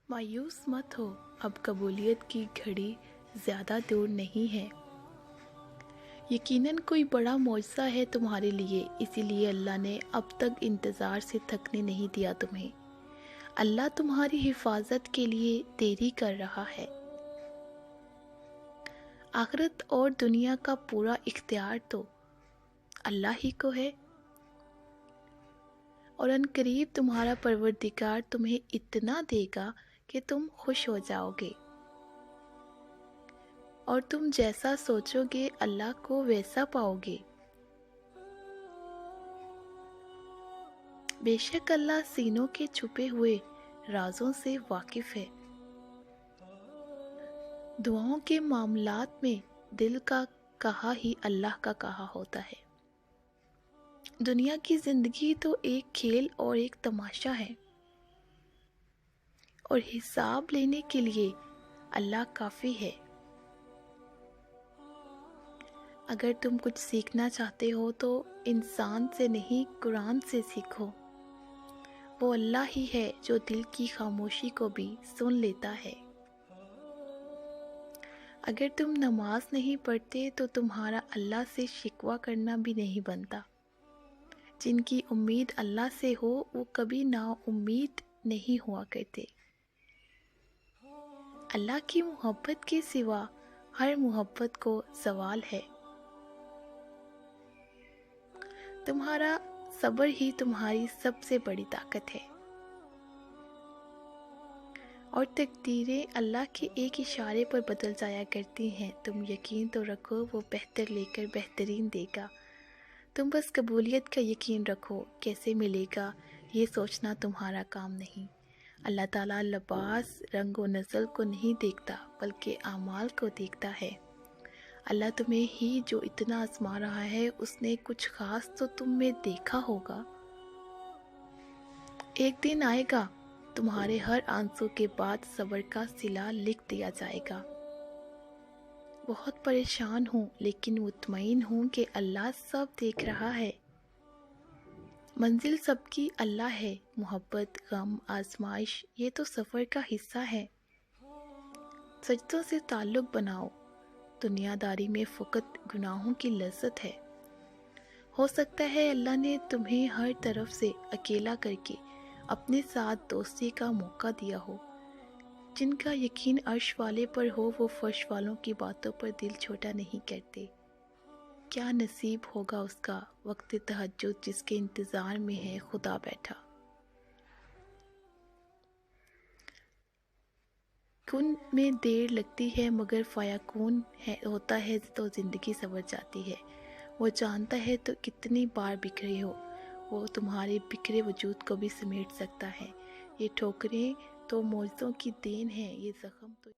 مایوس مت ہو، اب قبولیت کی گھڑی زیادہ دور نہیں ہے۔ یقیناً کوئی بڑا معجزہ ہے تمہارے لیے، اسی لیے اللہ نے اب تک انتظار سے تھکنے نہیں دیا تمہیں۔ اللہ تمہاری حفاظت کے لیے دیری کر رہا ہے۔ آخرت اور دنیا کا پورا اختیار تو اللہ ہی کو ہے، اور ان قریب تمہارا پروردگار تمہیں اتنا دے گا کہ تم خوش ہو جاؤ گے، اور تم جیسا سوچو گے اللہ کو ویسا پاؤ گے۔ بے شک اللہ سینوں کے چھپے ہوئے رازوں سے واقف ہے۔ دعاؤں کے معاملات میں دل کا کہا ہی اللہ کا کہا ہوتا ہے۔ دنیا کی زندگی تو ایک کھیل اور ایک تماشا ہے، اور حساب لینے کے لیے اللہ کافی ہے۔ اگر تم کچھ سیکھنا چاہتے ہو تو انسان سے نہیں، قرآن سے سیکھو۔ وہ اللہ ہی ہے جو دل کی خاموشی کو بھی سن لیتا ہے۔ اگر تم نماز نہیں پڑھتے تو تمہارا اللہ سے شکوہ کرنا بھی نہیں بنتا۔ جن کی امید اللہ سے ہو وہ کبھی نا امید نہیں ہوا کرتے۔ اللہ کی محبت کے سوا ہر محبت کو زوال ہے۔ تمہارا صبر ہی تمہاری سب سے بڑی طاقت ہے، اور تقدیریں اللہ کے ایک اشارے پر بدل جایا کرتی ہیں۔ تم یقین تو رکھو وہ بہتر لے کر بہترین دے گا۔ تم بس قبولیت کا یقین رکھو، کیسے ملے گا یہ سوچنا تمہارا کام نہیں۔ اللہ تعالیٰ لباس، رنگ و نسل کو نہیں دیکھتا بلکہ اعمال کو دیکھتا ہے۔ اللہ تمہیں ہی جو اتنا آزما رہا ہے، اس نے کچھ خاص تو تم میں دیکھا ہوگا۔ ایک دن آئے گا تمہارے ہر آنسو کے بعد صبر کا صلہ لکھ دیا جائے گا۔ بہت پریشان ہوں لیکن مطمئن ہوں کہ اللہ سب دیکھ رہا ہے۔ منزل سب کی اللہ ہے۔ محبت، غم، آزمائش یہ تو سفر کا حصہ ہے۔ سجدوں سے تعلق بناؤ۔ دنیا داری میں فقط گناہوں کی لذت ہے۔ ہو سکتا ہے اللہ نے تمہیں ہر طرف سے اکیلا کر کے اپنے ساتھ دوستی کا موقع دیا ہو۔ جن کا یقین عرش والے پر ہو وہ فرش والوں کی باتوں پر دل چھوٹا نہیں کرتے۔ کیا نصیب ہوگا اس کا وقت تہجد جس کے انتظار میں ہے خدا بیٹھا۔ کن میں دیر لگتی ہے مگر فیکون ہوتا ہے تو زندگی سنور جاتی ہے۔ وہ جانتا ہے تو کتنی بار بکھرے ہو، وہ تمہارے بکھرے وجود کو بھی سمیٹ سکتا ہے۔ یہ ٹھوکریں تو معجزوں کی دین ہے، یہ زخم تو